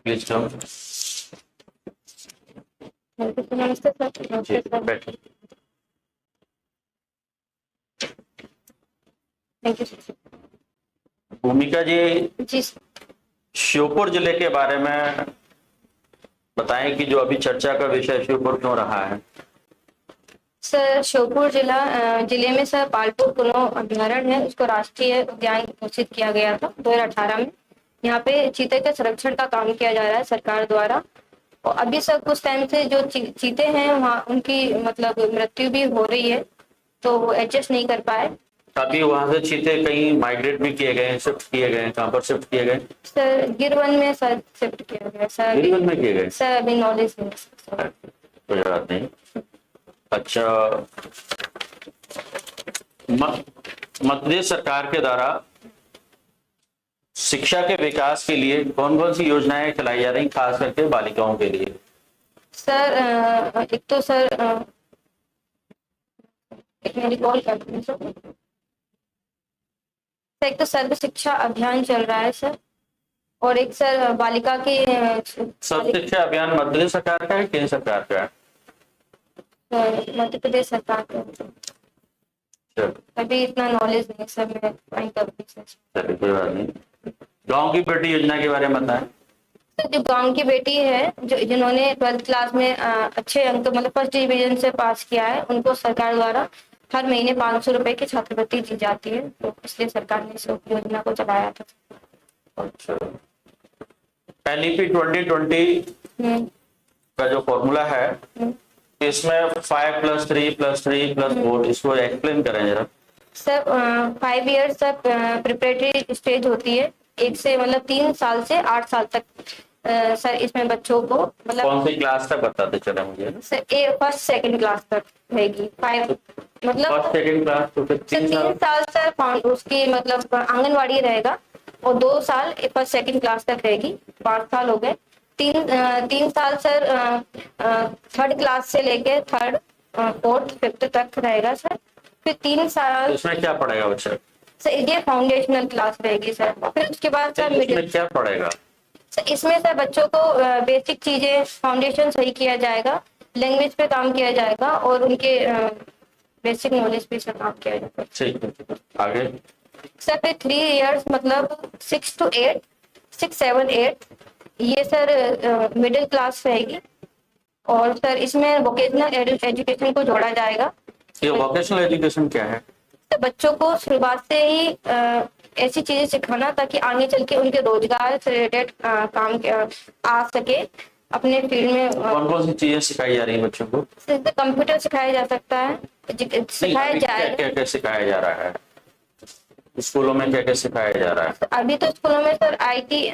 Please come. नमस्ते sir. नमस्ते sir. बैठो। Thank you sir. भूमिका जी, जी सर। श्योपुर जिले के बारे में बताएं कि जो अभी चर्चा का विषय श्योपुर क्यों रहा है। सर श्योपुर जिले में सर पालतू कुनो अभ्यारण्य है, उसको राष्ट्रीय उद्यान घोषित किया गया था 2018 में। यहाँ पे चीते के संरक्षण का काम किया जा रहा है सरकार द्वारा। और अभी सर कुछ टाइम से जो चीते हैं वहाँ उनकी मतलब मृत्यु भी हो रही है, तो वो एडजस्ट नहीं कर पाए। अभी वहां से चीते कहीं माइग्रेट भी किए गए हैं, शिफ्ट किए गए हैं, कहाँ पर शिफ्ट किए गए? सर गिरवन में सर शिफ्ट किया गया सर। गिरवन में किए गए? सर अभी नॉलेज नहीं है सर। कोई बात नहीं। अच्छा, मध्य प्रदेश सरकार के द्वारा शिक्षा के विकास के लिए कौन कौन सी योजनाएं चलाई जा रही, खास करके बालिकाओं के लिए? सर एक तो सर एक मेरी कॉल कर रही है सर। एक तो सर्व शिक्षा अभियान चल रहा है सर, और एक सर बालिका के सर्व शिक्षा अभियान मध्य प्रदेश सरकार का है, केंद्र सरकार का है? मध्य प्रदेश सरकार का। अभी इतना नॉलेज नहीं सर, मैं फाइन करूंगी सर। चलिए कोई बात नहीं। गांव की बेटी योजना के बारे में बताएं। सर जो गांव की बेटी है, जिन्होंने 12th क्लास में अच्छे अंक मतलब फर्स्ट डिवीजन से पास किया है, उनको सरकार द्वारा हर महीने 500 रुपए की छात्रवृत्ति दी जाती है, तो इसलिए सरकार ने इस योजना को चलाया था। अच्छा, एनईपी 2020 का जो फॉर्मूला है, इसमें 5+3+3+4 इसको एक्सप्लेन करें जरा। सर 5 इयर्स तक प्रिपरेटरी स्टेज होती है, 1 से मतलब 3 साल से 8 साल तक। सर इसमें बच्चों को मतलब कौन सी क्लास तक बताते चले मुझे? सर फर्स्ट सेकंड क्लास तक रहेगी। 5 मतलब फर्स्ट सेकंड क्लास तो फिर 3 साल सर उसकी मतलब आंगनवाड़ी रहेगा, और 2 साल फर्स्ट सेकंड क्लास तक रहेगी। 5 साल हो गए। 3 साल सर थर्ड क्लास से लेके थर्ड फोर्थ फिफ्थ तक रहेगा सर। फिर 3 साल इसमें क्या पढ़ेगा बच्चा? सर ये फाउंडेशनल क्लास रहेगी सर। फिर उसके बाद सर इसमें क्या पढ़ेगा? सर इसमें सर बच्चों को बेसिक चीजें, फाउंडेशन सही किया जाएगा, लैंग्वेज पे काम किया जाएगा, और उनके बेसिक नॉलेज पे सर काम किया जाएगा। ठीक है, आगे सर फिर 3 इयर्स मतलब 6 to 8, 6, 7, 8 ये सर मिडिल क्लास रहेगी। और सर इसमें वोकेशनल एजुकेशन को जोड़ा जाएगा। ये वोकेशनल एजुकेशन क्या है? तो बच्चों को शुरुआत से ही ऐसी चीजें सिखाना ताकि आगे चल के उनके रोजगार से रिलेटेड काम आ सके अपने फील्ड में। कौन कौन सी चीजें सिखाई जा रही है बच्चों को? कंप्यूटर सिखाया जा सकता है, सिखाया जाएगा। क्या क्या सिखाया जा रहा है स्कूलों में, क्या क्या सिखाया जा रहा है? अभी तो स्कूलों में सर आईटी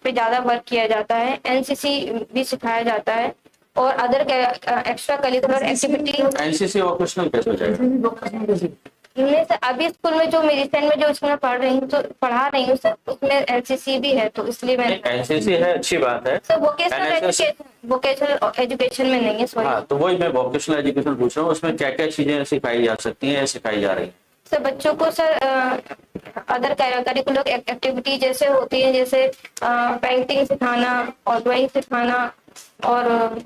पे ज्यादा वर्क किया जाता है, एनसीसी भी सिखाया जाता है, और other extra curricular activity. NCC vocational कैसे हो जाएगा? मैं सर अभी स्कूल में जो रिसेंट में जो स्कूल में पढ़ा रही हूँ सर, उसमें एनसीसी भी है, तो इसलिए मैं एनसीसी है, अच्छी बात है। सर वोकेशनल एजुकेशन में नहीं है सॉरी। हाँ, तो वही मैं वोकेशनल एजुकेशन पूछ रहा हूँ, उसमें क्या क्या चीजें सिखाई जा सकती हैं या सिखाई जा रही है? सर बच्चों को सर अदर करिकुलर एक्टिविटी जैसे होती है, जैसे पेंटिंग सिखाना और ड्राइंग सिखाना, और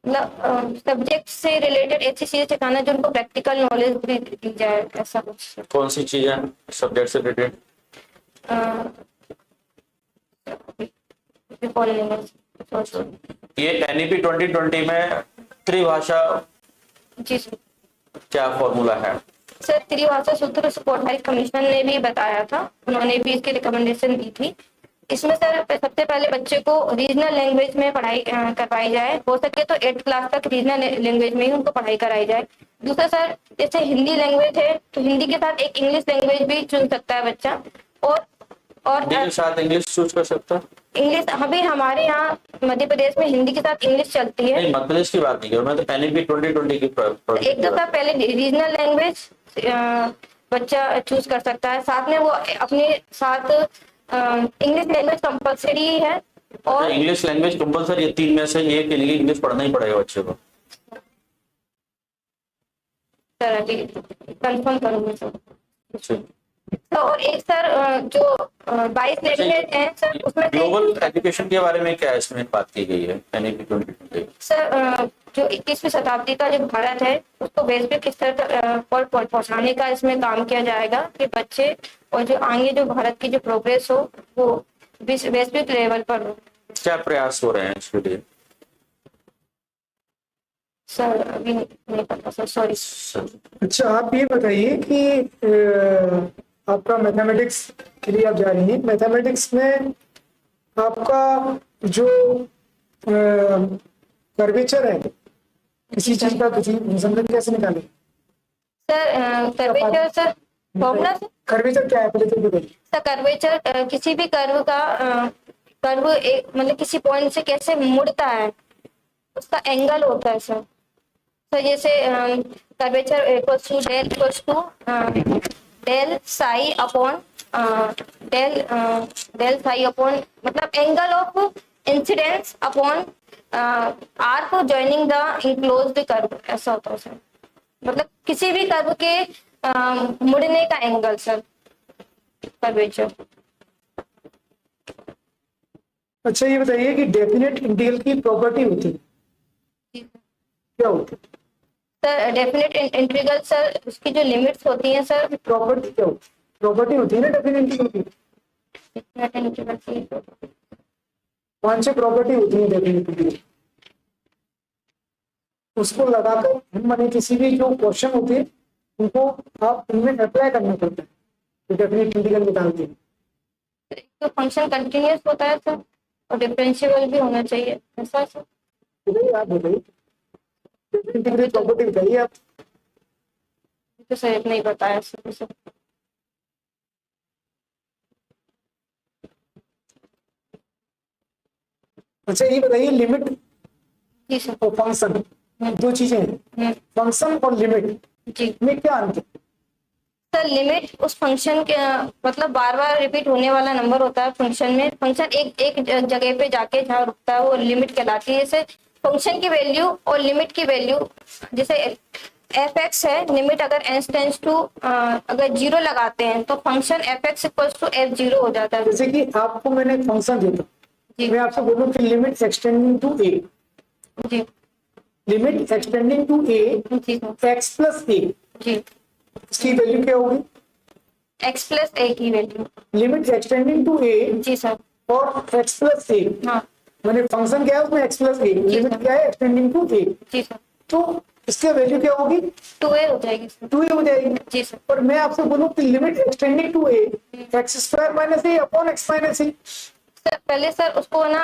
मतलब सब्जेक्ट से रिलेटेड ऐसी चीजें सिखाना जो उनको प्रैक्टिकल नॉलेज भी दी जाए, ऐसा कुछ। कौन सी चीजें सब्जेक्ट से रिलेटेड? ये एनईपी 2020 में त्रिभाषा जी सर। क्या फॉर्मूला है? सर त्रिभाषा सूत्र कोटारी कमीशन ने भी बताया था, उन्होंने भी इसकी रिकमेंडेशन दी थी। इसमें सर सबसे पहले बच्चे को रीजनल लैंग्वेज में पढ़ाई करवाई जाए, हो सके तो 8th क्लास तक रीजनल लैंग्वेज में ही उनको पढ़ाई कराई जाए। दूसरा सर जैसे हिंदी लैंग्वेज है तो हिंदी के साथ एक इंग्लिश लैंग्वेज भी चुन सकता है बच्चा, और के साथ इंग्लिश चूज कर सकता है। इंग्लिश अभी हमारे यहाँ मध्य प्रदेश में हिंदी के साथ इंग्लिश चलती है। नहीं, मध्य प्रदेश की बात नहीं कर रहा मैं, तो एनईपी 2020 की एक दफा पहले रीजनल लैंग्वेज बच्चा चूज कर सकता है, साथ में वो अपने साथ इंग्लिश लैंग्वेज कंपलसरी है। और इंग्लिश लैंग्वेज कंपलसरी है, 3 में से एक के लिए इंग्लिश पढ़ना ही पड़ेगा बच्चे को। सर अभी कंफर्म करूंगी सर। तो और एक सर जो 22 लैंग्वेज हैं सर, उसमें से ग्लोबल एजुकेशन के बारे में क्या इसमें बात की गई है NEP 2020? सर जो 21वीं शताब्दी का जो भारत है उसको वैश्विक स्तर पर पहुंचाने का इसमें काम किया जाएगा कि बच्चे और जो आगे जो भारत की जो प्रोग्रेस हो वो वैश्विक लेवल पर हो। क्या प्रयास हो रहे हैं इसके लिए? सर अभी नहीं पता सर, सॉरी। अच्छा, आप ये बताइए कि आपका मैथमेटिक्स के लिए आप जा रही हैं, मैथमेटिक्स में आपका जो कर्वेचर है किसी चीज का, किसी फंक्शन का कैसे निकालें? Sir curvature sir formula sir, curvature क्या है पहले तो बताइए। सर कर्वेचर किसी भी कर्व का कर्व एक मतलब किसी पॉइंट से कैसे मुड़ता है उसका एंगल होता है सर। तो जैसे curvature equals to del equals to del psi upon del psi upon मतलब angle of incidence upon arc joining the enclosed curve, ऐसा होता है सर। मतलब किसी भी कर्व के मुड़ने का एंगल सर कर्वेचर। अच्छा, ये बताइए कि डेफिनेट इंटीग्रल की प्रॉपर्टी होती है क्या होती है? सर डेफिनेट इंटीग्रल सर उसकी जो लिमिट्स होती हैं सर, प्रॉपर्टी क्या होती है? प्रॉपर्टी होती है ना डेफिनेट इंटीग्रल की, डेफिनेट इंटीग्रल की 5 प्रॉपर्टी होती है डेफिनेट इंटीग्रल। उसको लगाकर हम माने किसी भी जो क्वेश्चन होते हैं उनको आप उनमें अप्लाई करना पड़ता है तो डेफिनेट इंटीग्रल निकालते हैं। तो फंक्शन कंटिन्यूअस होता है सर और डिफरेंशिएबल भी होना चाहिए, ऐसा सर। तो भाई आप बताइए डेफिनेट इंटीग्रल प्रॉपर्टी बताइए आप। तो सर नहीं बताया सर। अच्छा, ये बताइए लिमिट जी सर। और फंक्शन दो चीजें हैं, फंक्शन और लिमिट जी में क्या अंतर है? सर लिमिट उस फंक्शन के मतलब बार बार रिपीट होने वाला नंबर होता है फंक्शन में। फंक्शन एक जगह पे जाके जहाँ रुकता है वो लिमिट कहलाती है। जैसे फंक्शन की वैल्यू और लिमिट की वैल्यू, जैसे f(x) है, लिमिट अगर n टेंड्स टू अगर 0 लगाते हैं तो function f(x) equals to f(0) हो जाता है। जैसे कि आपको मैंने फंक्शन दिया जी। मैं आपसे बोलूं कि लिमिट एक्सटेंडिंग टू a, जी लिमिट एक्सटेंडिंग टू a जी x प्लस a, जी इसकी वैल्यू क्या होगी? x प्लस a की value. Limit extending to a जी सर। और x प्लस a, हाँ मैंने फंक्शन क्या है उसमें x प्लस a, लिमिट क्या है एक्सटेंडिंग टू a, जी सर। तो इसकी वैल्यू क्या होगी? 2a हो जाएगी सर। 2a हो जाएगी। जी सर। और मैं आपसे बोलूं कि limit extending to a x square minus a upon x minus a, sir पहले सर उसको ना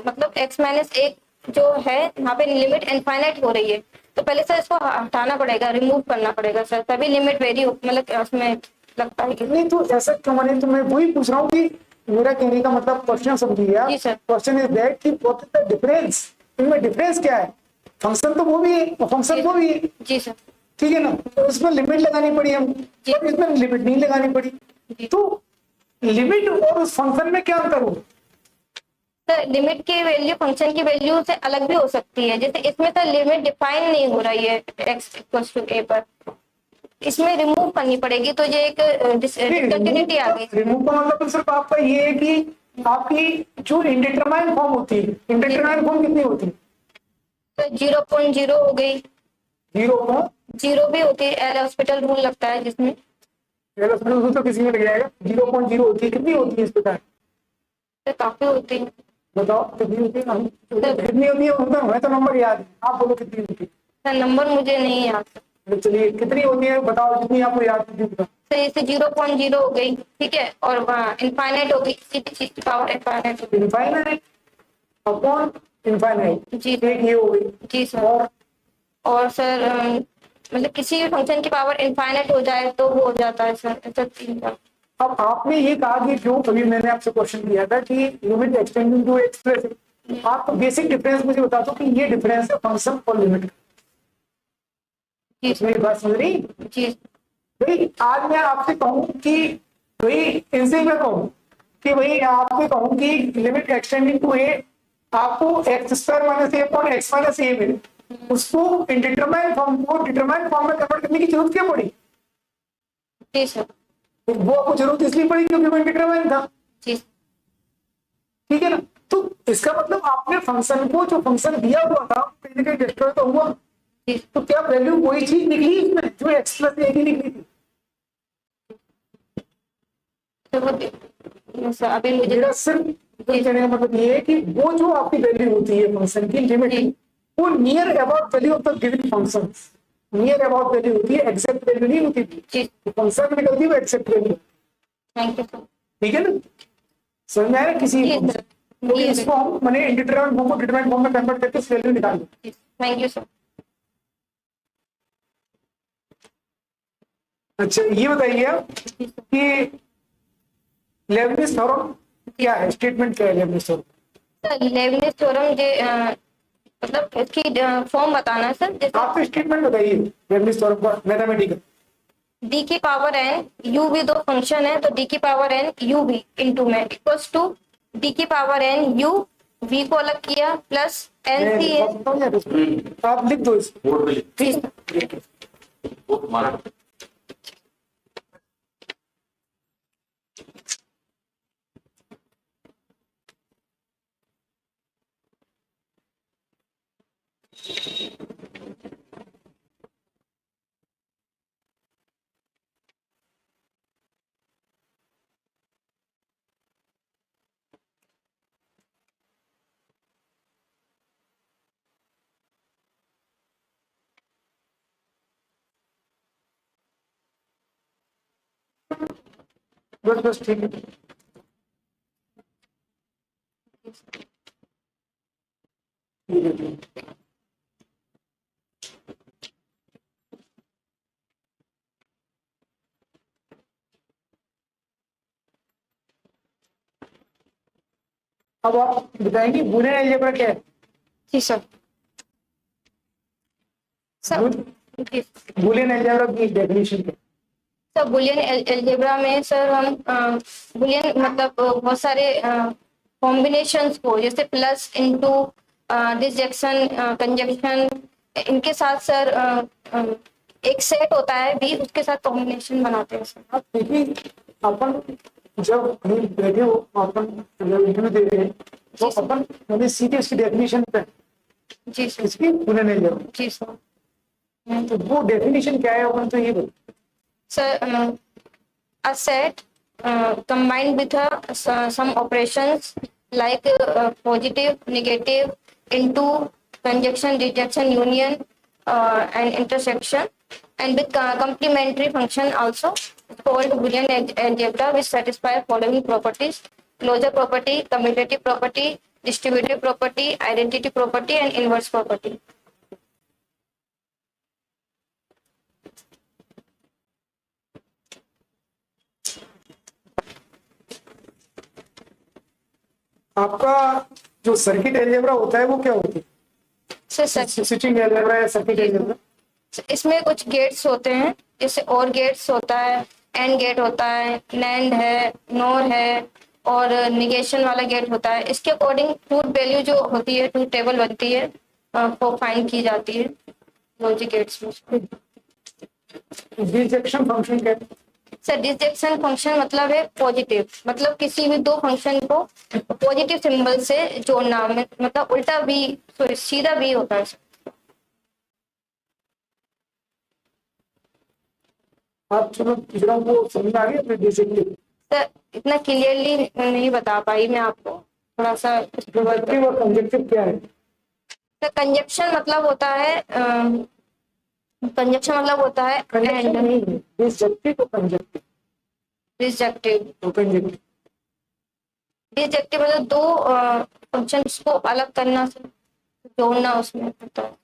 मतलब x माइनस 1 जो है यहाँ पे लिमिट इनफाइनाइट हो रही है तो पहले सर इसको हटाना पड़ेगा, रिमूव करना पड़ेगा सर, तभी लिमिट वेरी मतलब उसमें लगता है कि नहीं तो ऐसा क्यों? मैंने तो मैं वही पूछ रहा हूँ कि मेरा कहने का मतलब क्वेश्चन समझिए आप। जी सर। क्वेश्चन इज दैट कि व्हाट इज द डिफरेंस, इनमें डिफरेंस क्या है? फंक्शन तो वो भी है और फंक्शन वो भी है, जी सर। ठीक है ना? तो इसमें लिमिट लगानी पड़ी हम, और इसमें लिमिट नहीं लगानी पड़ी। तो लिमिट और उस फंक्शन में क्या अंतर होगा? सर लिमिट की वैल्यू फंक्शन की वैल्यू से अलग भी हो सकती है। जैसे इसमें सर लिमिट डिफाइन नहीं हो रही है x इक्वल्स टू a पर, इसमें रिमूव करनी पड़ेगी तो ये एक डिसकंटिन्यूटी आ गई। रिमूव का मतलब तो सिर्फ आपका ये है कि आपकी जो इंडिटरमाइन फॉर्म होती है, इंडिटरमाइन फॉर्म कितनी होती है? तो 0.0 हो गई, 0 भी होती है, एल हॉस्पिटल रूल लगता है जिसमें तो किसी में लग जाएगा। 0.0 होती है, कितनी होती है इस प्रकार? तो काफी होती है। बताओ कितनी होती है? कितनी होती है? उधर है तो नंबर याद है, आप बोलो कितनी होती है? सर नंबर मुझे नहीं याद। तो चलिए कितनी होती है बताओ, जितनी आपको याद है बताओ। तो इसे 0.0 हो गई, ठीक है, और इनफाइनाइट हो गई, किसी भी चीज की पावर इनफाइनाइट हो गई। इनफाइनाइट अपॉन इनफाइनाइट, जी एक ये हो गई। जी सर। और सर मतलब किसी भी फंक्शन की पावर इनफाइनाइट हो जाए तो वो हो जाता है सर, ऐसा 3 बार। अब आपने ये कहा कि जो अभी मैंने आपसे क्वेश्चन किया था कि लिमिट एक्सटेंडिंग टू एक्सप्रेस, आप तो बेसिक डिफरेंस मुझे बता दो कि ये डिफरेंस है फंक्शन और लिमिट। जी मेरी बात समझ रही? जी भाई आज मैं आपसे कहूँ कि भाई इनसे मैं कहूँ कि भाई आपसे कहूँ कि लिमिट एक्सटेंडिंग टू ए आपको एक्स स्क्वायर माइनस ए अपॉन एक्स माइनस ए मिले, उसको इंडिटरमाइन फॉर्म को डिटरमाइन फॉर्म में कन्वर्ट करने की जरूरत क्या पड़ी? जी सर। तो वो आपको जरूरत इसलिए पड़ी क्योंकि वो इंडिटरमाइन था, जी ठीक है ना। तो इसका मतलब आपने फंक्शन को, जो फंक्शन दिया हुआ था, कहीं ना कहीं डिस्ट्रॉय तो हुआ। जी। तो क्या वैल्यू वही चीज निकली इसमें जो एक्स प्लस ए की निकली थी? तो वो सर अभी मुझे मेरा सिर्फ कहने का मतलब ये है कि वो जो आपकी वैल्यू होती है फंक्शन की लिमिट, जी। वो near about value of the given function, near about value होती है, एग्जैक्ट वैल्यू नहीं होती। जी। फंक्शन में निकलती है वो exact value, thank you sir. ठीक है ना। समझ में आया किसी जी function? सर। तो जी इसको हम मैंने इंडिटरमाइनेट फॉर्म को डिटरमाइनेट फॉर्म में कन्वर्ट करके इस वैल्यू निकाल दी। Thank you sir. अच्छा ये बताइए आप कि लेबनिज थ्योरम क्या है, स्टेटमेंट क्या है Leibniz theorem? Sir Leibniz theorem जे मतलब इसकी फॉर्म बताना है सर। जैसे आप तो स्टेटमेंट बताइए लेबनिज थ्योरम का मैथमेटिकल। डी की पावर एन यू भी दो फंक्शन है, तो डी की पावर एन यू भी इंटू में इक्वल्स टू डी की पावर एन यू वी को अलग किया प्लस एन सी एन। आप लिख दो इसको, बोर्ड पे लिख- ठीक है। बोर्ड मारा। बस बस ठीक है। ठीक है, ठीक है। अब आप बताएंगे बूलियन अलजेब्रा क्या है? जी सर। सर जी बूलियन अलजेब्रा की डेफिनेशन क्या है? सर बुलियन अलजेब्रा में सर हम बुलियन मतलब बहुत सारे कॉम्बिनेशंस को जैसे प्लस इनटू डिसजेक्शन कंजक्शन इनके साथ सर एक सेट होता है भी उसके साथ कॉम्बिनेशन बनाते हैं सर। आप देखिए, अपन जब कहीं बैठे हो, अपन इंटरव्यू दे रहे हैं, तो जी सर। अपन हमें सीधे इसकी डेफिनेशन पे जी सर। इसकी बूलियन अलजेब्रा, जी सर। तो वो डेफिनेशन क्या है अपन तो ये बताओ। Sir, a set combined with some operations like positive, negative, into conjunction, rejection, union, and intersection, and with complementary function also called Boolean algebra, which satisfy following properties: closure property, commutative property, distributive property, identity property, and inverse property. आपका जो circuit algebra होता है वो क्या होती है? Sir switching algebra या circuit algebra? इसमें कुछ गेट्स होते हैं, जैसे और गेट्स होता है, एंड गेट होता है, नैंड है, नोर है, और निगेशन वाला गेट होता है। इसके अकॉर्डिंग ट्रूथ वैल्यू जो होती है, ट्रूथ टेबल बनती है, वो फाइंड की जाती है लॉजिक गेट्स में। डिसजेक्शन फंक्शन क्या है? सर डिसजेक्शन फंक्शन मतलब है पॉजिटिव, मतलब किसी भी दो फंक्शन को पॉजिटिव सिंबल से जोड़ना, मतलब उल्टा भी, सॉरी सीधा भी होता है। आप चलो जरा वो समझ आ गया बेसिकली। सर इतना क्लियरली नहीं बता पाई मैं आपको, थोड़ा सा। कंजक्टिव और कंजक्टिव क्या है? सर कंजक्शन मतलब होता है कंजक्शन मतलब होता है कंजक्शन एंड, नहीं है, डिसजेक्टिव और कंजक्टिव। डिसजेक्टिव। तो कंजक्टिव डिसजेक्टिव मतलब दो फंक्शंस को अलग करना, जोड़ना उसमें होता है।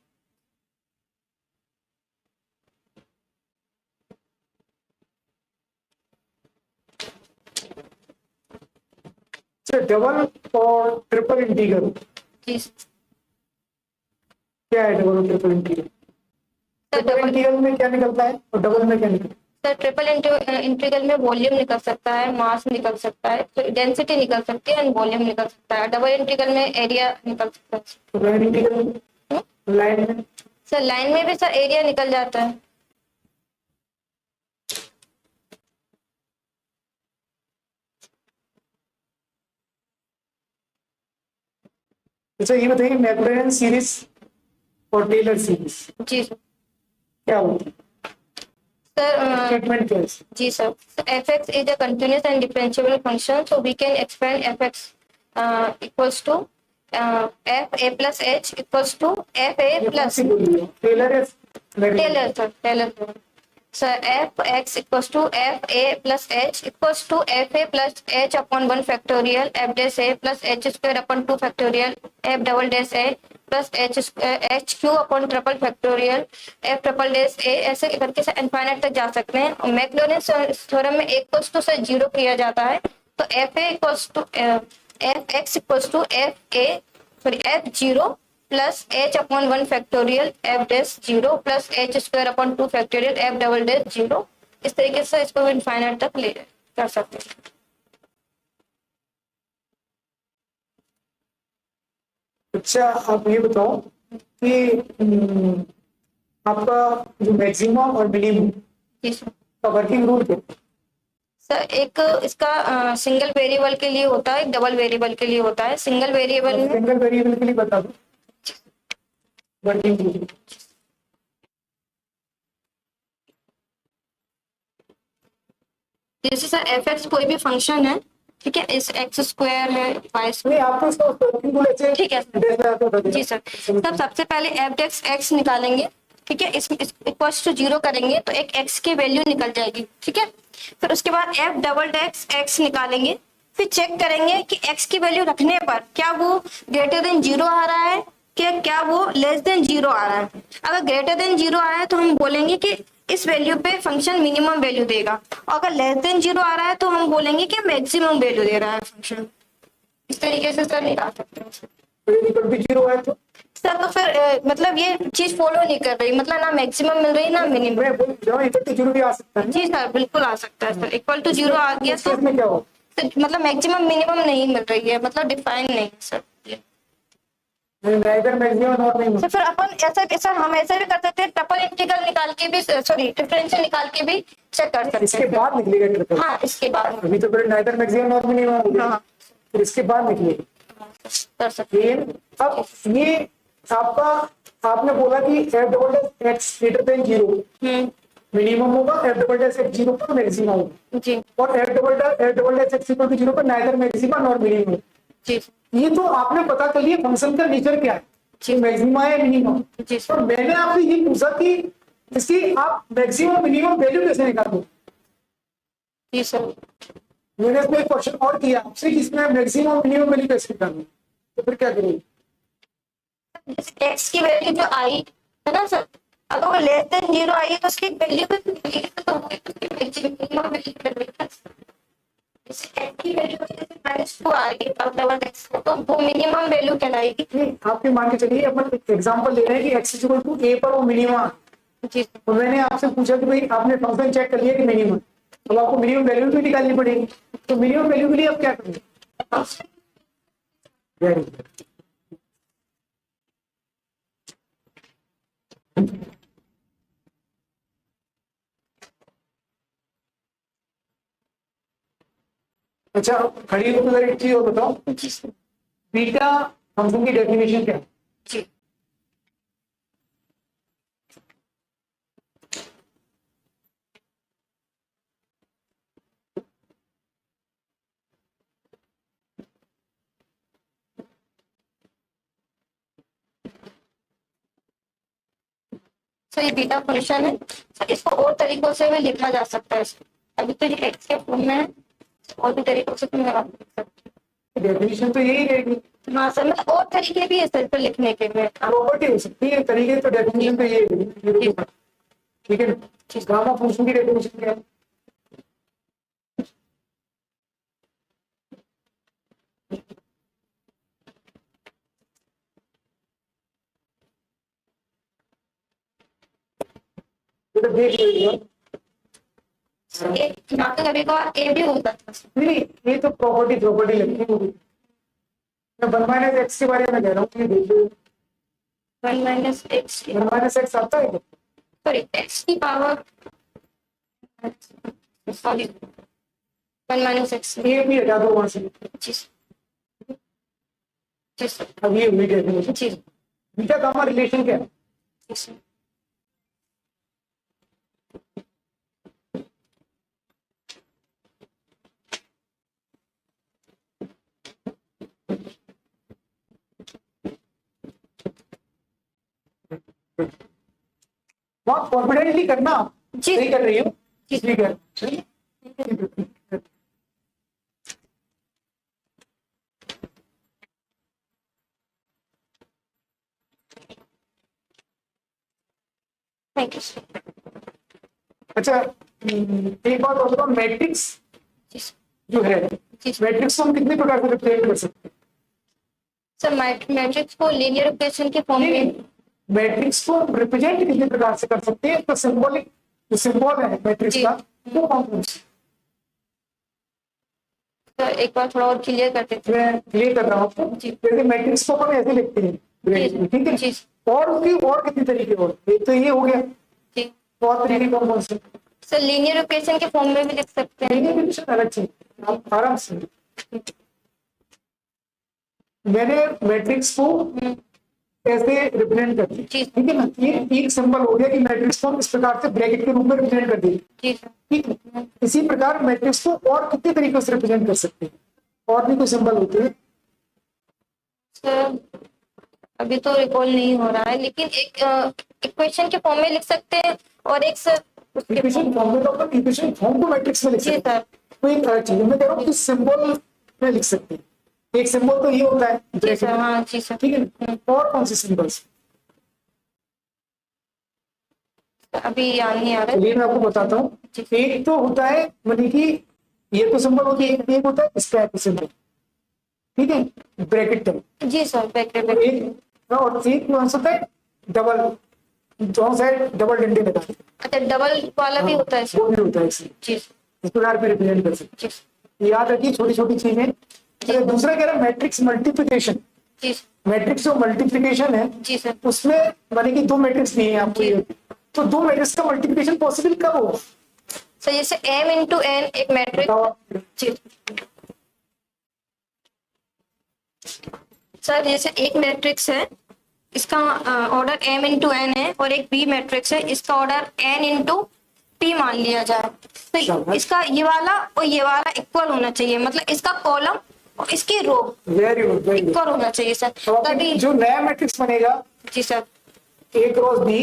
डबल और ट्रिपल इंटीग्रल जी क्या है? डबल और triple integral, sir triple double, integral में क्या निकलता है और डबल में क्या निकलता सर ट्रिपल इंटीग्रल में वॉल्यूम निकल सकता है, मास निकल सकता है, तो डेंसिटी निकल सकती है एंड वॉल्यूम निकल सकता है। डबल इंटीग्रल में एरिया निकल सकता है। है? लाइन इंटीग्रल, लाइन में सर लाइन में भी सर एरिया निकल जाता है। अच्छा ये बताइए मैक्लॉरिन सीरीज और टेलर सीरीज जी सर। क्या होती है, सर स्टेटमेंट क्या है? जी sir, fx is a continuous and differentiable function, so we can expand fx equals to fa plus h equals to fa plus Taylor है Taylor sir, Taylor sir. So fx equals to fa plus h equals to fa plus h upon 1 factorial f dash a plus h square upon 2 factorial f double dash a plus h q upon triple factorial f triple dash a, ऐसे करके से infinite तक जा सकते हैं। और Maclaurin theorem में equals to से जीरो किया जाता है, तो fa equals to fx equals to f zero plus h upon 1 factorial f dash zero plus h square upon 2 factorial f double dash zero. इस तरीके से इसको इनफाइनाइट तक ले कर सकते हैं। अच्छा आप ये बताओ कि आपका जो मैक्सिमम और मिनिमम जी सर। का वर्किंग रूल क्या है? सर एक इसका सिंगल वेरिएबल के लिए होता है, एक डबल वेरिएबल के लिए होता है। सिंगल वेरिएबल में सिंगल वेरिएबल के लिए बता दो वर्किंग रूल। जैसे सर एफ एक्स कोई भी फंक्शन है, ठीक है, इस एक्स स्क्वायर है वाई नहीं आपको इसका वर्किंग रूल ऐसे ठीक है सर। जी सर। तब सबसे पहले एफ डेक्स एक्स निकालेंगे, ठीक है, इसमें इक्वल्स टू जीरो करेंगे तो एक एक्स की वैल्यू निकल जाएगी, ठीक है। फिर उसके बाद एफ डबल डेक्स एक्स निकालेंगे, फिर चेक करेंगे कि एक्स की वैल्यू रखने पर क्या वो ग्रेटर देन जीरो आ रहा है कि क्या वो लेस देन जीरो आ रहा है। अगर ग्रेटर देन जीरो आया है तो हम बोलेंगे कि इस वैल्यू पे फंक्शन मिनिमम वैल्यू देगा, और अगर लेस देन जीरो आ रहा है तो हम बोलेंगे कि मैक्सिमम वैल्यू दे रहा है फंक्शन। इस तरीके से सर निकाल सकते हैं जीरो है तो सर। तो फिर मतलब ये चीज फॉलो नहीं कर रही, मतलब ना मैक्सिमम मिल रही ना मिनिमम। मैं बोल रहा हूँ इक्वल टू जीरो भी आ सकता है। जी सर बिल्कुल आ सकता है सर, इक्वल टू जीरो आ गया इस तो केस में क्या हो मतलब मैक्सिमम मिनिमम नहीं मिल रही है, मतलब डिफाइन नहीं है sir. Neither maximum not minimum. तो फिर अपन ऐसा सर हम ऐसे भी कर सकते हैं, ट्रिपल इंटीग्रल निकाल के भी, सॉरी डिफरेंशियल निकाल के भी चेक कर सकते इसके हैं। बाद निकलेगा ट्रिपल। हाँ इसके बाद अभी तो फिर नाइदर मैक्सिमम नॉट मिनिमम। हाँ फिर इसके बाद निकलेगा कर सकते फिर। अब ये आपका आपने बोला कि F double dash X greater than zero हैं। मिनिमम होगा, F double dash X zero पर मैक्सिमम होगा, जी और F double dash X equal to zero पर नाइदर मैक्सिमम नॉट मिनिमम। जी ये तो आपने पता कर लिया फंक्शन का नेचर क्या है, जी मैक्सिमम है मिनिमम। जी और मैंने आपसे ये पूछा कि इसकी आप मैक्सिमम मिनिमम वैल्यू कैसे निकालो। जी सर। मैंने इसमें एक क्वेश्चन और किया आपसे कि इसमें मैक्सिमम मिनिमम वैल्यू कैसे निकालो, तो फिर क्या करोगे? एक्स की वैल्यू जो आई है ना सर, अगर वो लेस देन जीरो आई है तो उसकी वैल्यू भी मिनिमम वैल्यू की वैल्यू -2 आ रही है डबल एक्स, तो वो मिनिमम वैल्यू कहलाएगी। नहीं आपके मान के चलिए अपन एग्जांपल ले रहे हैं कि एक्स इक्वल टू ए पर वो मिनिमम। जी तो मैंने आपसे पूछा कि भाई आपने फंक्शन चेक कर लिया कि मिनिमम, अब आपको मिनिमम वैल्यू भी निकालनी पड़ेगी, तो मिनिमम वैल्यू के लिए आप क्या करेंगे? Very good. अच्छा खड़ी होकर एक चीज और बताओ, जी सर। बीटा फंक्शन की डेफिनेशन क्या है? जी सर ये बीटा फंक्शन है सर, इसको और तरीकों से भी लिखा जा सकता है। अभी तो ये एक्स के फॉर्म में है, और भी तरीकों से तुम लगा सकते हो। डेफिनेशन तो यही रहेगी। हाँ सर, मतलब और तरीके भी है सर पर लिखने के लिए। प्रॉपर्टी हो सकती है तरीके, तो डेफिनेशन तो यही रहेगी। ठीक है ना? गामा फंक्शन की डेफिनेशन क्या है? ये तो देख लीजिए। एक यहाँ पे कभी कभार ए भी होता था। नहीं ये तो प्रॉपर्टी लगती है। मैं वन माइनस एक्स के बारे में कह रहा हूँ, ये देखिए 1 minus x, one minus x आता है क्या? सॉरी एक्स की पावर, सॉरी 1 माइनस एक्स। ये भी हटा दो वहां से। जी जी सर। अब ये हुई डेफिनेशन। जी बीटा गामा रिलेशन क्या है? जी सर। बहुत कॉन्फिडेंटली करना, जी। सही कर रही हो, जी। इसलिए कर चलिए। Thank you sir. अच्छा, एक बात और बताओ, मैट्रिक्स जी सर। जो है, जी सर। मैट्रिक्स को हम कितने प्रकार से रिप्रेजेंट कर सकते हैं? सर मैट्रिक्स को लीनियर इक्वेशन के फॉर्म में। मैट्रिक्स को रिप्रेजेंट कितने प्रकार से कर सकते हैं? तो सिंबॉलिक जो सिंबल है मैट्रिक्स जी। का, वो कौन से? सर एक बार थोड़ा और क्लियर कर देते मैं क्लियर कर रहा हूँ आपको। जी। जैसे मैट्रिक्स को हम ऐसे लिखते हैं, जी। ठीक है। जी। और उसकी और कितने तरीके और, एक तो ये हो गया, जी। और तरीके कौन कौन से? सर लीनियर इक्वेशन के फॉर्म में भी लिख सकते हैं। लीनियर इक्वेशन अलग चीज, आप आराम से। मैंने मैट्रिक्स को ऐसे रिप्रेजेंट कर दिया, जी। ठीक है ना। एक सिंबल हो गया कि मैट्रिक्स को इस प्रकार से ब्रैकेट के रूप में रिप्रेजेंट कर दिया, जी सर। ठीक है। इसी प्रकार मैट्रिक्स को और कितने तरीकों से रिप्रेजेंट कर सकते हैं? और भी कोई सिंबल होते हैं? सर अभी तो रिकॉल नहीं हो रहा है, लेकिन एक इक्वेशन के फॉर्म में लिख सकते हैं और एक सर उसके इक्वेशन फॉर्म में, तो अपन इक्वेशन फॉर्म को मैट्रिक्स में लिख जी सकते हैं। सर। कोई अलग चीज मैं कह रहा हूँ कि सिंबल में लिख सकते हैं। एक सिंबल तो ये होता है जी ब्रैकेट सर। में, हाँ जी सर। ठीक है ना। और कौन से सिंबल्स? अभी याद नहीं आ रहा है। चलिए मैं आपको बताता हूँ। एक तो होता है मतलब कि ये तो सिंबल होती है, एक होता है स्टैक सिंबल, ठीक है, ब्रैकेट टाइप। जी सर। ब्रैकेट। और एक कौन सा होता है? डबल, दोनों साइड डबल डंडे लगा के। अच्छा डबल वाला भी होता है सर। वो भी होता है इसमें। जी इस प्रकार पे रिप्रेजेंट कर सकते जी हैं। याद रखिए छोटी छोटी चीजें। अच्छा, दूसरा कह रहा है मैट्रिक्स मल्टीप्लिकेशन। जी मैट्रिक्स जो मल्टीप्लिकेशन है, जी सर। उसमें माने कि दो मैट्रिक्स दिए हैं आपको ये, तो दो मैट्रिक्स का मल्टीप्लिकेशन पॉसिबल कब होगा? सर जैसे m इंटू n एक मैट्रिक्स। बताओ आप। जी सर जैसे एक मैट्रिक्स है, इसका ऑर्डर m इंटू n है, और एक b मैट्रिक्स है, इसका ऑर्डर n इंटू p मान लिया जाए, तो इसका ये वाला और ये वाला इक्वल होना चाहिए, मतलब इसका कॉलम और इसकी row very good, very good. Equal होना चाहिए सर, तभी। जो नया मैट्रिक्स बनेगा जी sir. A cross B,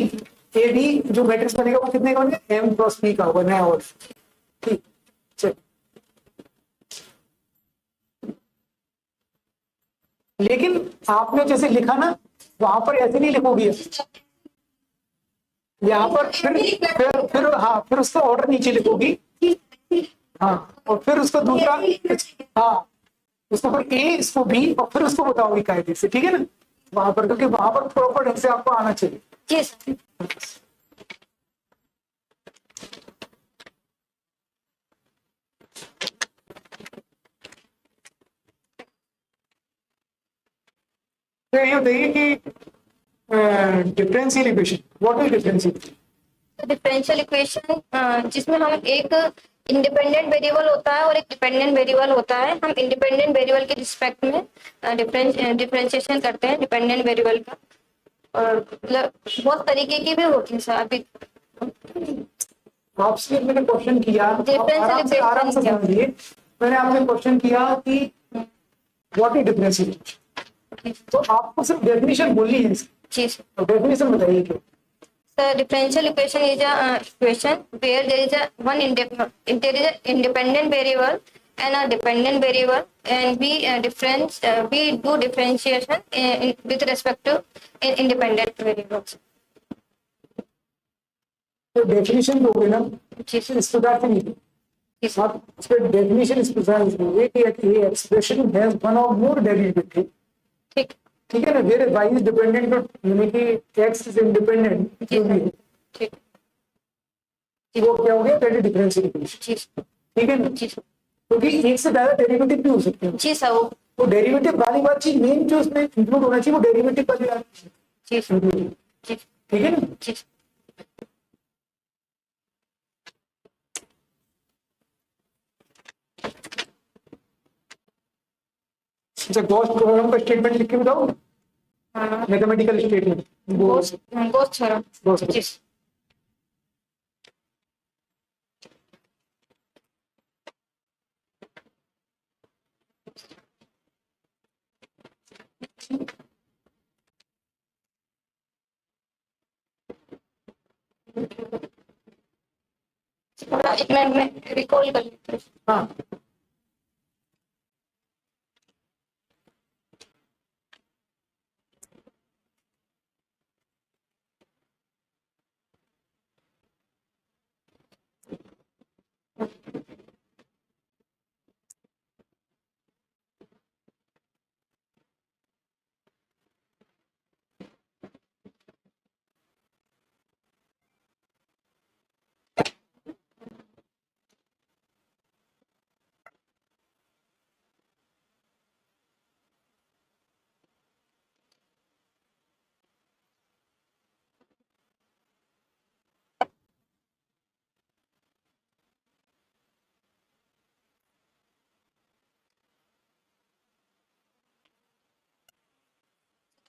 A B जो मैट्रिक्स बनेगा वो कितने का होगा? एम क्रॉस बी का होगा नया। और ठीक, चल। लेकिन आपने जैसे लिखा ना, वहां पर ऐसे नहीं लिखोगे, यहाँ पर फिर हाँ, फिर उसका ऑर्डर नीचे लिखोगी। हाँ, और फिर उसको दूसरा, हाँ, उसको फिर ए, इसको बी, और फिर उसको बताओगी कायदे से, ठीक है ना। वहां पर, क्योंकि वहां पर प्रॉपर ढंग से आपको आना चाहिए। जी सर। तो ये बताइए कि differential equation, what is differential? Differential equation जिसमें हम एक इंडिपेंडेंट वेरिएबल होता है और एक डिपेंडेंट वेरिएबल होता है, हम इंडिपेंडेंट वेरिएबल के रिस्पेक्ट में डिफरेंशिएशन करते हैं डिपेंडेंट वेरिएबल का, और मतलब बहुत तरीके की भी होती है सर। अभी आपसे मैंने क्वेश्चन किया, आप Differential आराम से equation समझिए। मैंने आपसे क्वेश्चन किया कि व्हाट इज डिफरेंशियल इक्वेशन, तो आपको सिर्फ डेफिनेशन बोलनी है इसकी। जी सर। तो डेफिनेशन बताइए क्या? So differential equation is a equation where there is a independent variable and a dependent variable, and we do differentiation with respect to independent variables. तो डेफिनेशन दोगे ना, जी सर। इस प्रकार से नहीं, जी सर। आप उसके डेफिनेशन इस प्रकार से दोगे कि ये एक्सप्रेशन हैज वन और मोर डेरिवेटिव, ठीक। ठीक है ना। वेयर y इज डिपेंडेंट, यानी कि x इज इंडिपेंडेंट, जो भी है, ठीक। वो क्या हो गया? दैट इज डिफरेंशियल इक्वेशन, जी ठीक है ना। जी सर। क्योंकि एक से ज्यादा डेरिवेटिव भी हो सकते हैं। जी सर। वो तो डेरिवेटिव वाली बात चीज मेन जो उसमें इंक्लूड होना चाहिए वो डेरिवेटिव वाली बात, जी सर। जी ठीक है ना। जी। अच्छा, गॉस थ्योरम का स्टेटमेंट लिख के बताओ, हाँ, mathematical statement. Gauss theorem. Gauss जी थोड़ा एक मिनट में रिकॉल कर लेते हैं। हाँ,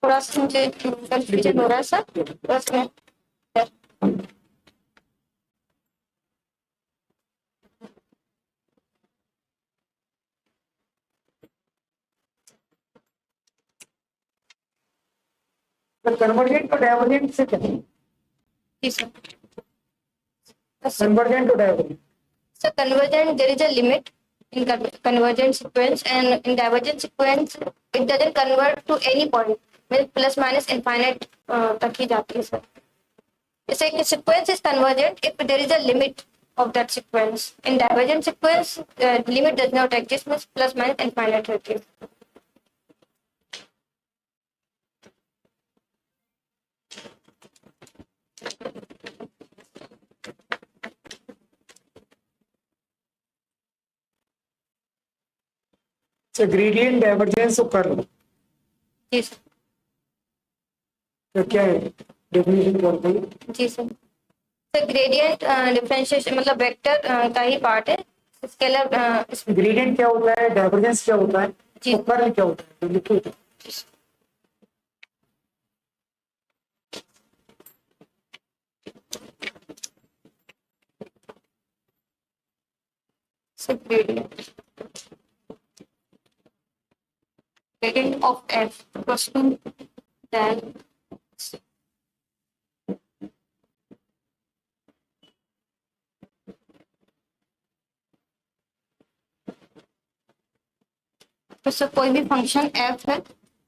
थोड़ा सा मुझे कंफ्यूजन हो रहा है सर, बस मैं तो कन्वर्जेंट तो डाइवर्जेंट से क्या, जी सर। कन्वर्जेंट तो divergent. So convergent, there is a limit in convergent sequence, and in divergent sequence, it doesn't convert to any point. Means plus minus infinite तक ही जाती है सर। जैसे कि sequence is convergent if there is a limit of that sequence. In divergent sequence, limit does not exist. Means plus minus infinite रहती है। अच्छा, gradient divergence कर लो, जी sir. तो क्या है डेफिनेशन कर दो। जी सर। तो ग्रेडियंट डिफरेंशिएशन मतलब वेक्टर का ही पार्ट है। स्केलर ग्रेडियंट क्या होता है, डाइवर्जेंस क्या होता है, जी। तो कर्ल क्या होता है, तो लिखो। gradient of f equals to del तो सर कोई भी फंक्शन f है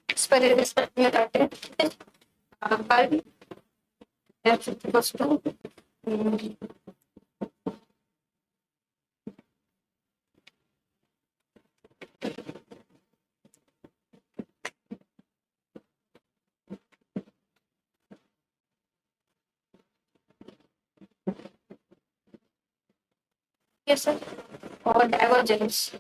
इस पर रिस्पेक्ट में करते हैं पर f equals to yes sir और डाइवर्जेंस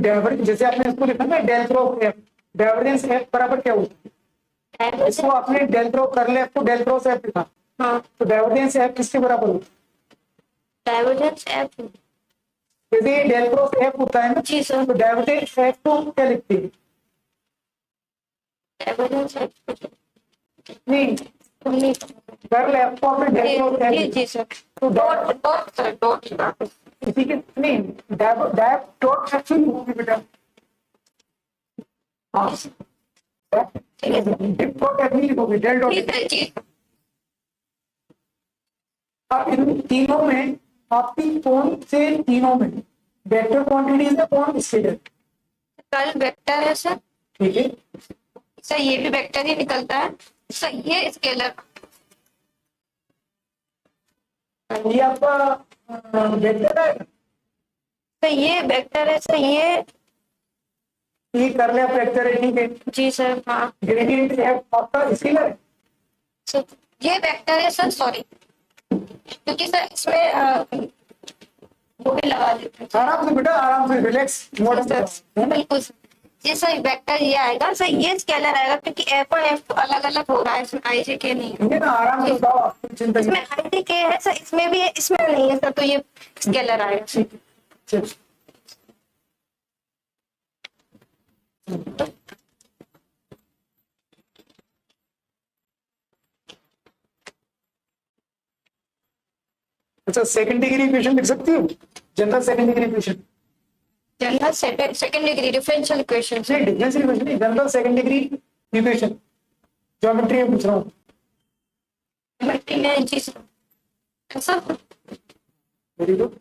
डाइवर्जेंस जैसे आपने इसको लिखा ना del cross F, divergence F बराबर क्या होता है, इसको आपने डेल क्रॉस कर ले तो डेल क्रॉस एफ लिखा, हाँ तो डाइवर्जेंस एफ किसके बराबर होता है, डाइवर्जेंस f जैसे ये डेल क्रॉस एफ होता है ना, जी सर तो डाइवर्जेंस एफ को क्या लिखते हैं, डाइवर्जेंस f नहीं नहीं कर ले एफ को आपने डेल क्रॉस जी एफ, जी सर तो डॉट डॉट सर डॉट इसी के नहीं डाइव डॉट एफ से होगी बेटा, हाँ डॉट एफ नहीं लिखोगे, डेल डॉट ठीक है जी अब इन तीनों में आपकी कौन से तीनों में वेक्टर क्वांटिटीज है, कौन स्केलर, कल वेक्टर है सर ठीक है, सर ये भी वेक्टर ही निकलता है सर ये स्केलर ये आपका वेक्टर है, सर ये वेक्टर है सर ये कर ले आप वेक्टर है, ठीक है, जी सर हाँ ग्रेडियंट एफ आपका स्केलर है, सर ये वेक्टर है सर सॉरी क्योंकि सर इसमें वो भी लगा देते हैं आराम से बेटा आराम से रिलैक्स मोड सर बिल्कुल सर ये सर वेक्टर ये आएगा सर, ये स्केलर आएगा क्योंकि एफ और एफ अलग अलग हो रहा है, इसमें आई जे के नहीं है। ये ना आराम से बताओ, आपकी चिंता इसमें आई जे के है सर, इसमें भी है, इसमें नहीं है सर, तो ये स्केलर आएगा। चल। अच्छा, सेकंड डिग्री इक्वेशन लिख सकती हो, general second degree equation. General second degree differential equation नहीं, डिफरेंशियल इक्वेशन नहीं, general second degree equation, geometry में पूछ रहा हूँ। में जी sir. Very good.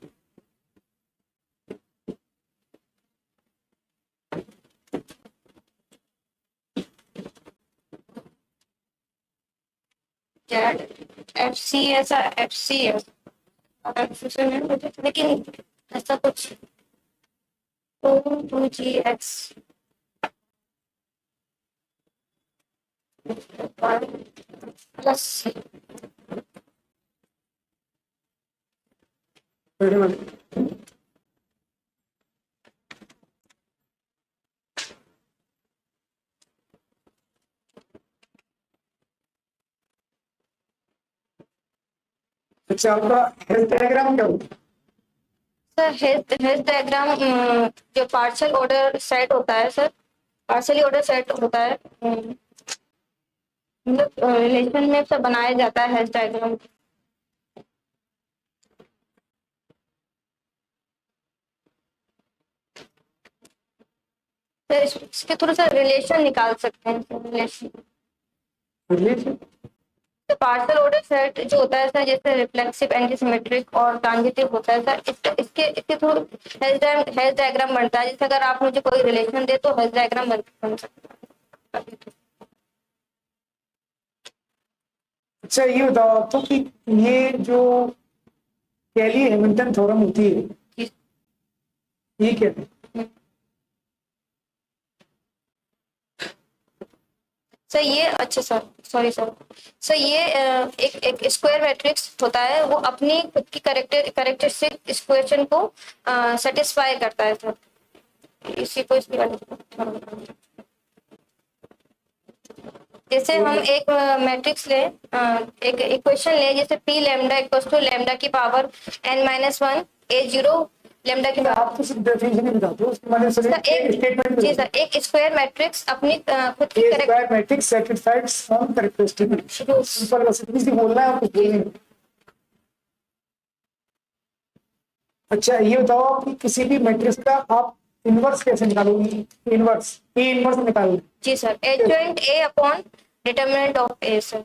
Z F C ऐसा एफ सी है लेकिन ऐसा कुछ two G X plus very good. अच्छा, आपका हेल्थ डायग्राम क्या होता है? सर हेल्थ डायग्राम जो पार्शियल ऑर्डर सेट होता है सर, पार्शियली ऑर्डर सेट होता है, मतलब रिलेशन में सब बनाया जाता है हेल्थ डायग्राम। सर इसके थोड़ा सा रिलेशन निकाल सकते हैं sir, relation relation partial order set जो होता है सर, जैसे रिफ्लेक्सिव, एंटीसिमेट्रिक और ट्रांजिटिव होता है सर, इसके थ्रू हेल्थ डायग्राम बनता है। जैसे अगर आप मुझे कोई रिलेशन दे तो हेल्थ डायग्राम बन सकता है। अच्छा, ये बताओ आप तो कि ये जो कैली हैमिल्टन थ्योरम होती है, ये क्या है? सर ये अच्छा सर, सॉरी सर ये एक स्क्वायर मैट्रिक्स होता है, वो अपनी खुद की करेक्टरिस्टिक इक्वेशन को सेटिस्फाई करता है सर। इसी को जैसे हम एक मैट्रिक्स ले, एक इक्वेशन ले, जैसे P lambda equals to lambda की पावर n-1 a0 लैम्डा की पावर। आप तो सिर्फ डेफिनेशन ही बता दो, उसके बाद से एक स्टेटमेंट। जी सर, एक स्क्वायर मैट्रिक्स अपनी खुद की स्क्वायर मैट्रिक्स सैटिस्फाइड सम कैरेक्टरिस्टिक, सिंपल बस इतनी सी बोलना है, आपको बोलना है। अच्छा, ये बताओ कि किसी भी मैट्रिक्स का आप इनवर्स कैसे निकालोगे? इनवर्स ए इनवर्स निकालोगे? जी sir, adjoint A upon determinant of A sir.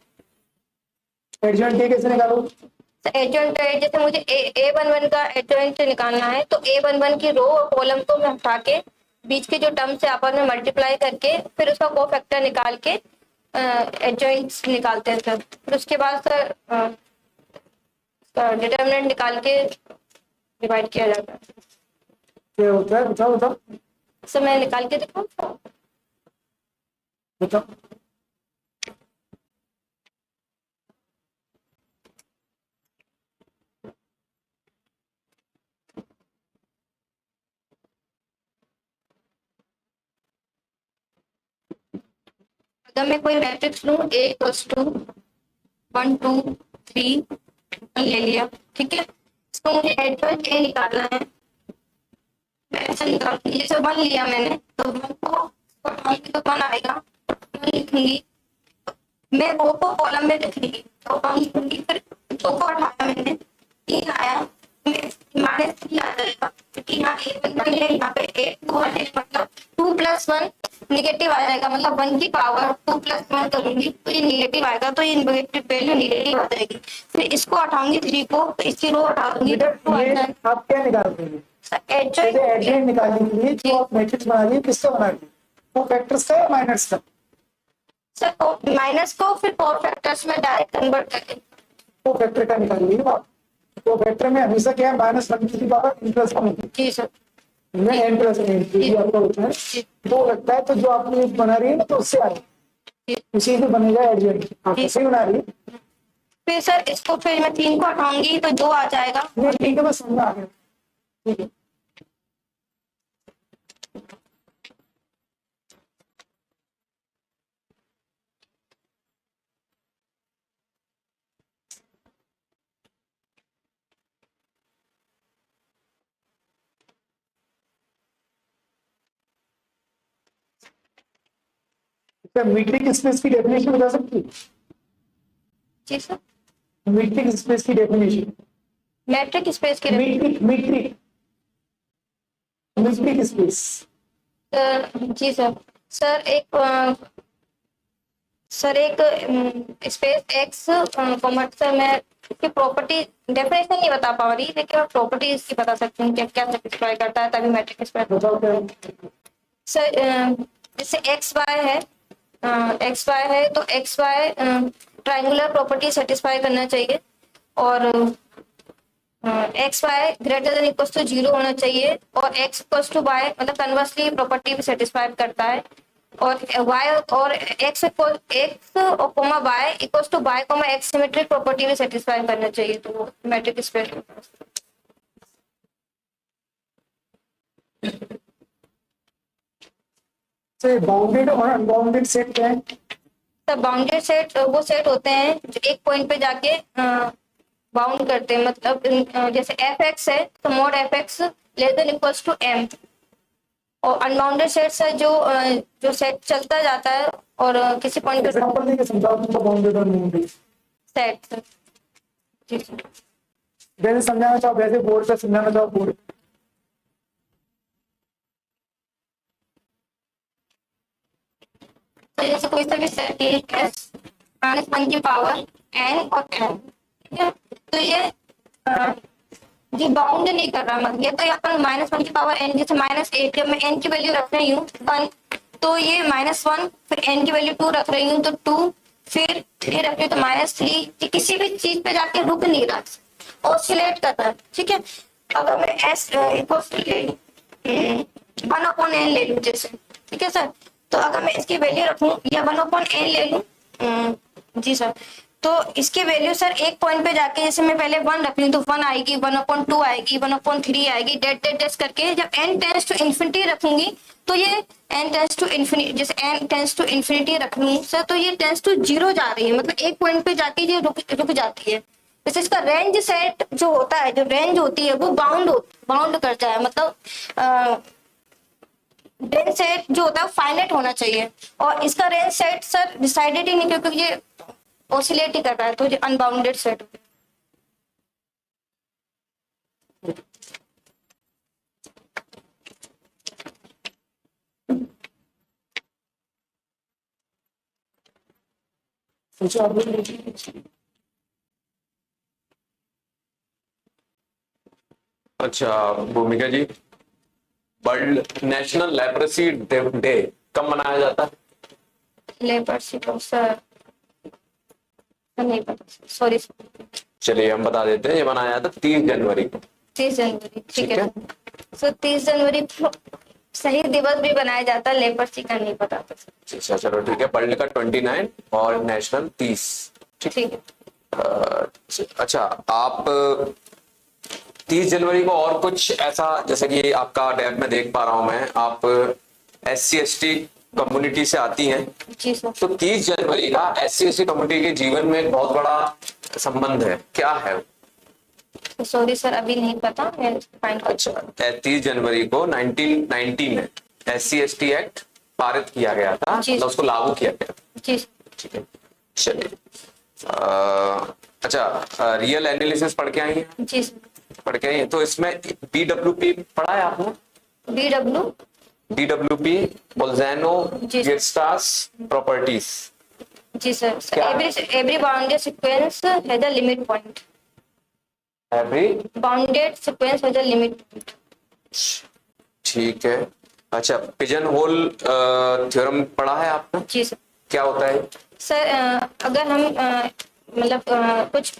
Adjoint A कैसे निकालोगे? एडजॉइंट जैसे मुझे A11 का एडजॉइंट निकालना है, तो A11 की रो और कॉलम को मैं हटा के बीच के जो टर्म से आपस में मल्टीप्लाई करके फिर उसका कोफैक्टर निकाल के एडजॉइंट्स निकालते हैं सर। फिर उसके बाद सर डिटरमिनेंट निकाल के डिवाइड किया जाता है। क्या होता है, बताओ बताओ सर मैं निकाल के दिखाऊं? बताओ। अगर मैं कोई मैट्रिक्स लूं A इक्वल्स टू 1 2 3 ले लिया, ठीक है, इसको मुझे एडजॉइंट ए निकालना है। मैं ऐसा निकालूंगी, जैसे 1 लिया मैंने तो 1 को तो 1 आएगा, 1 लिखूंगी, मैं रो को कॉलम में लिखूंगी तो 1 लिखूंगी, फिर 2 को हटाया मैंने, 3 आया, -3 आ जाएगा क्योंकि यहाँ यहाँ पे 1 2 मतलब 2 + 1 निगेटिव आ जाएगा, मतलब 1 की पावर 2 + 1 करूंगी तो ये निगेटिव आएगा, तो ये नेगेटिव वैल्यू निगेटिव आ जाएगी। फिर इसको हटाऊंगी 3 को, तो इसकी रो हटा दूंगी तो 2 आ जाएगा। आप क्या निकालते हैं? एडजॉइंट एडजॉइंट निकालने के लिए जो आप मैट्रिक्स बना रही है, किससे बना रही है? वो फैक्टर्स का या माइनस का? सर माइनस को फिर पावर फैक्टर्स में डायरेक्ट कन्वर्ट करके वो फैक्टर का निकाल रही है आप। तो फैक्टर में हमेशा क्या है, -1 की पावर n+1 होती है। जी सर, में n+1 ये आपका होता है, वो लगता है। तो जो आपने बना रही है ना, तो उससे आए उसी से बनेगा एडजॉइंट। आप कैसे बना रही है? फिर सर इसको फिर मैं 3 को हटाऊंगी तो 2 आ जाएगा। ठीक है, बस समझ आ गया। ठीक है, सर मीट्रिक स्पेस की डेफिनेशन बता सकते हैं? जी सर, मीट्रिक स्पेस की डेफिनेशन। मैट्रिक स्पेस की मीट्रिक मीट्रिक मीट्रिक स्पेस। जी सर। सर एक स्पेस एक्स कॉमर्स सर मैं इसकी प्रॉपर्टी डेफिनेशन नहीं बता पा रही, लेकिन मैं प्रॉपर्टी इसकी बता सकती हूँ कि क्या सेटिस्फाई करता है, तभी मैट्रिक स्पेस। बताओ क्या? सर जैसे एक्स वाई है तो X Y triangular property satisfy करना चाहिए, और X Y greater than equal to 0 होना चाहिए, और एक्स इक्वल टू वाई मतलब कन्वर्सली प्रॉपर्टी भी सेटिस्फाई करता है, और वाई और एक्स और comma Y equal to Y comma X symmetric property भी सेटिस्फाई करना चाहिए, तो वो मैट्रिक स्पेस। सर बाउंडेड और अनबाउंडेड सेट क्या है? तब बाउंडेड सेट वो सेट होते हैं जो एक पॉइंट पे जाके बाउंड करते हैं, मतलब जैसे एफ एक्स है तो mod F X less than equals to M, और अनबाउंडेड सेट्स है जो सेट चलता जाता है और किसी पॉइंट पे एग्जांपल देके समझाओ तुमको बाउंडेड और अनबाउंडेड। सेट। जी सर। जैसे समझाना चाहो वैसे बोर्ड पे समझाना चाहो बोर्ड। तो जैसे कोई सा भी सेट एस माइनस 1 की पावर एन और एम, ठीक है, तो ये जो बाउंड नहीं कर रहा, मतलब ये तो यहाँ -1 की पावर एन, जैसे -8 जब मैं एन की वैल्यू रख रही हूँ 1, तो ये -1, फिर एन की वैल्यू 2 रख रही हूँ तो 2, फिर 3 रख रही हूँ तो -3, किसी भी चीज पे जाके रुक नहीं रहा, ऑसिलेट कर रहा है, ठीक है। अगर मैं एस इक्वल्स ले लूँ 1/n ले लूँ जैसे, ठीक है सर, तो अगर मैं इसकी वैल्यू रखूं या 1/n ले लूं, जी सर, तो इसकी वैल्यू सर एक पॉइंट पे जाके जैसे मैं पहले 1 रख लूं तो 1 आएगी, 1/2 आएगी, 1/3 आएगी, डेट करके जब n टेंस टू इन्फिनिटी रखूंगी तो ये n टेंस टू इन्फिनिटी, जैसे n टेंस टू इन्फिनिटी रख लूं सर तो ये टेंस टू 0 जा रही है, मतलब एक पॉइंट पे जाके ये रुक जाती है। जैसे इसका रेंज सेट जो होता है, जो रेंज होती है वो बाउंड करता है, मतलब रेंज सेट जो होता है फाइनाइट होना चाहिए, और इसका रेंज सेट सर डिसाइडेड ही नहीं, क्योंकि ये ऑसिलेट ही कर रहा है, तो ये अनबाउंडेड सेट। सोचो आप लोग। अच्छा भूमिका जी, वर्ल्ड नेशनल लेप्रेसी डे कब मनाया जाता है? लेपर्सी को सर नहीं पता, सॉरी। चलिए हम बता देते हैं, ये मनाया जाता है 30 जनवरी को। 30 जनवरी, ठीक ठीक है सर। 30 जनवरी को सही दिवस भी बनाया जाता है, लेपर्सी का नहीं पता था। अच्छा चलो ठीक है, वर्ल्ड का 29 और नेशनल 30। ठीक है। अच्छा आप 30 जनवरी को और कुछ ऐसा, जैसे कि आपका टैब में देख पा रहा हूं मैं, आप SC/ST कम्युनिटी से आती हैं, जी सर। तो 30 जनवरी का SC/ST कम्युनिटी के जीवन में एक बहुत बड़ा संबंध है, क्या है? सॉरी सर, अभी नहीं पता, मैं फाइंड कर। अच्छा 30 जनवरी को 1990 में SC/ST एक्ट पारित किया गया था, जी। मतलब उसको लागू किया गया। जी ठीक है चलिए। अच्छा रियल एनालिसिस पढ़ के आई हैं? जी सर। पढ़ के आई हैं, तो इसमें BWP पढ़ा है आपने? BWP बोल्जानो जी। गिरस्टास प्रॉपर्टीज। जी सर। क्या? Every bounded sequence has a limit point. Every bounded sequence has a limit. ठीक है। अच्छा पिजन होल थ्योरम पढ़ा है आपने? जी सर। क्या होता है? सर अगर हम मतलब कुछ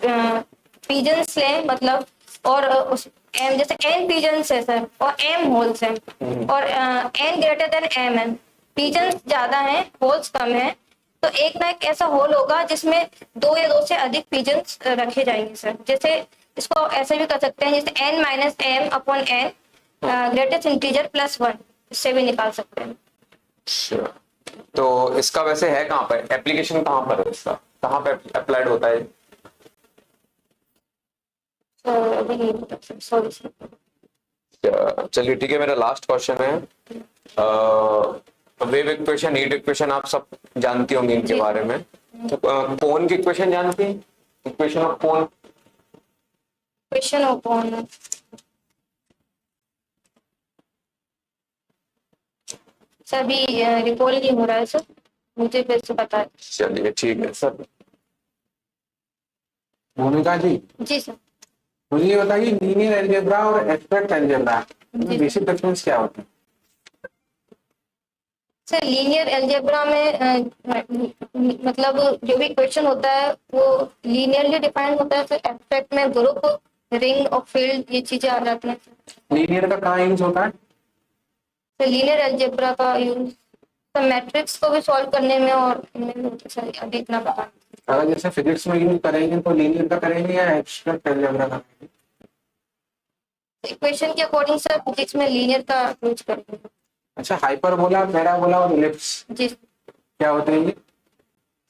पिजन्स लें, मतलब और उस एम जैसे n पिजन्स है सर और m होल्स हैं, और n ग्रेटर देन m है, पिजन्स ज्यादा हैं होल्स कम है, तो एक ना एक ऐसा होल होगा जिसमें 2 या 2 से अधिक पिजन्स रखे जाएंगे सर। जैसे इसको ऐसे भी कर सकते हैं, जैसे n minus M upon n greatest integer +1, इससे भी निकाल सकते हैं। अच्छा, तो इसका वैसे है कहाँ पर, एप्लीकेशन कहाँ पर है इसका, कहाँ पे अप्लाइड होता है? अभी नहीं पता सर, सॉरी सर। चलिए ठीक है, मेरा लास्ट क्वेश्चन है वेव इक्वेशन, हीट इक्वेशन आप सब जानती होंगी इनके जी। बारे में। तो कोन की इक्वेशन जानती हैं? Equation of cone. Question open sir अभी रिकॉल नहीं हो रहा है सर, मुझे फिर से बता। चलिए ठीक है सर। भूमिका जी, जी सर। मुझे ये बताइए लीनियर अलजेब्रा और एब्स्ट्रैक्ट अलजेब्रा जी। बेसिक डिफरेंस क्या होता है? सर लीनियर अलजेब्रा में मतलब जो भी क्वेश्चन होता है वो लीनियरली डिफाइंड होता है। सर एब्स्ट्रैक्ट में ग्रुप, रिंग और फील्ड ये चीजें आ जाती हैं। लीनियर का कहाँ यूज होता है? सर लीनियर अलजेब्रा का यूज सर मैट्रिक्स को भी सॉल्व करने में और इनमें होता है। सर अभी इतना पता नहीं। अगर जैसे फिजिक्स में यूज करेंगे तो लीनियर का करेंगे या एब्स्ट्रैक्ट अलजेब्रा का करेंगे? इक्वेशन के अकॉर्डिंग सर फिजिक्स में लीनियर का यूज करेंगे। अच्छा, हाइपरबोला, पैराबोला और इलिप्स जी क्या होते हैं ये?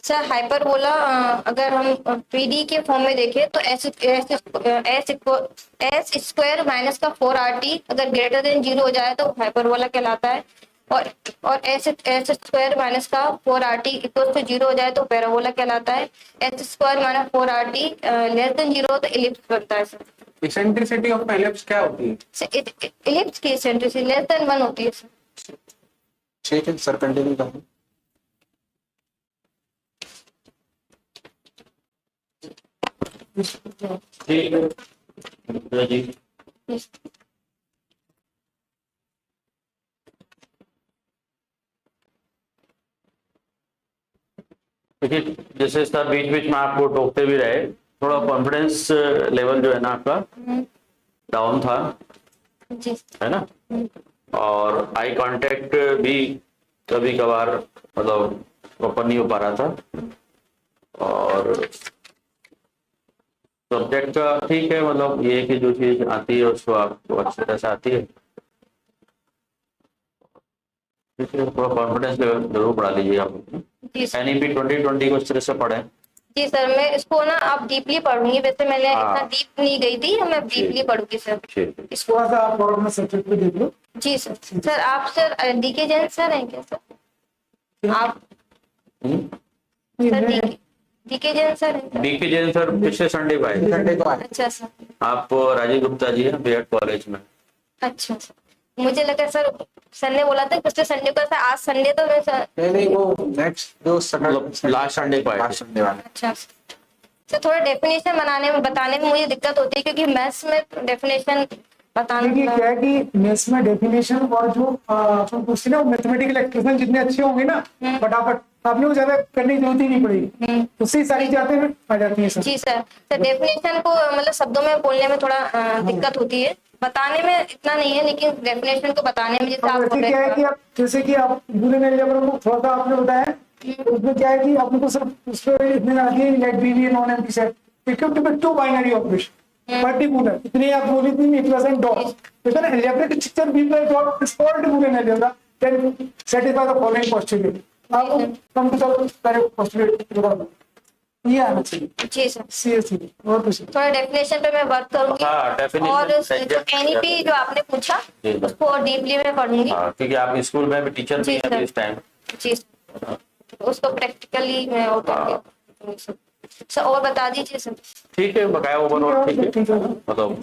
सर हाइपरबोला अगर हम पीडी के फॉर्म में देखें तो एस स्क्वायर माइनस का 4RT अगर ग्रेटर देन 0 हो जाए तो हाइपरबोला कहलाता है। और एस स्क्वायर माइनस का 4RT इक्वल टू 0 हो जाए तो पैराबोला कहलाता है। S square minus 4RT less than 0 तो इलिप्स बनता है सर। इसेंट्रिसिटी ऑफ इलिप्स क्या होती है? इलिप्स की इसेंट्रिसिटी लेस देन 1 होती है सर। ठीक है सर, कंटिन्यू करें। ठीक है जी। देखिए जैसे सर बीच बीच में आपको टोकते भी रहे, थोड़ा कॉन्फिडेंस लेवल जो है ना आपका डाउन था, जी है ना। और आई कांटेक्ट भी कभी कभार मतलब प्रॉपर नहीं हो पा रहा था। और सब्जेक्ट का ठीक है, मतलब ये है कि जो चीज आती है उसको आपको अच्छी तरह से आती है। ठीक है, थोड़ा कॉन्फिडेंस लेवल जरूर बढ़ा लीजिए आप। जी सर। NEP 2020 को इस तरह से पढ़ें। जी सर मैं इसको ना आप डीपली पढ़ूंगी, वैसे मैंने हाँ। इतना डीप नहीं गई थी, मैं डीपली पढ़ूंगी सर ठीक है। इसको। थोड़ा सा आप और अपना सब्जेक्ट पे देख लो। जी सर। सर आप सर डीके जैन सर हैं क्या सर? आप सर डीके जैन सर हैं क्या? DK जैन सर पिछले संडे को आए थे। संडे को आए। अच्छा सर। आप राजीव गुप्ता जी हैं बीएड कॉलेज में। अच्छा सर, मुझे लगा सर ने बोला था पिछले संडे को, सर आज संडे तो मैं सर। नहीं, वो नेक्स्ट जो मतलब लास्ट संडे को आए थे। लास्ट संडे वाला। अच्छा सर थोड़ा डेफिनेशन बताने में मुझे दिक्कत होती है क्योंकि मैथ्स में डेफिनेशन बताना देखिए क्या है कि मैथ्स में डेफिनेशन और जो अपन पूछते हैं ना मैथमेटिकल एक्सप्रेशन जितने अच्छे होंगे ना फटाफट आपने वो ज्यादा करने की जरूरत ही नहीं पड़ेगी, उससे सारी चीजें आ जाती है सर। जी सर। सर डेफिनेशन को मतलब शब्दों में बोलने में थोड़ा दिक्कत होती है, बताने में इतना नहीं है, लेकिन डेफिनेशन को बताने में जैसे अब वैसे क्या है कि आप जैसे कि आप बूलियन अलजेब्रा को थोड़ा सा आपने बताया, उसमें क्या है कि आपने को सिर्फ उसमें इतने आती है let B be non empty set equipped with two binary operation particular इतने आप बोली थी प्लस एंड डॉट। तो सर अलजेब्रा के picture B plus dot is called Boolean algebra then satisfy the following postulate. आपको कम टू करेक्ट पोस्टुलेट बता दो ये आना चाहिए। जी सर। सीएससी और कुछ थोड़ा डेफिनेशन पे मैं वर्क करूंगी। हाँ, definition और जो subject- एनईपी जो आपने पूछा जी। उसको और डीपली मैं पढ़ूंगी। हाँ, क्योंकि आप स्कूल में भी टीचर भी जी हैं अभी इस टाइम। जी उसको प्रैक्टिकली मैं और करूंगी। सर और बता दीजिए सर। ठीक है, बकाया ओवरऑल ठीक है, ठीक है। मतलब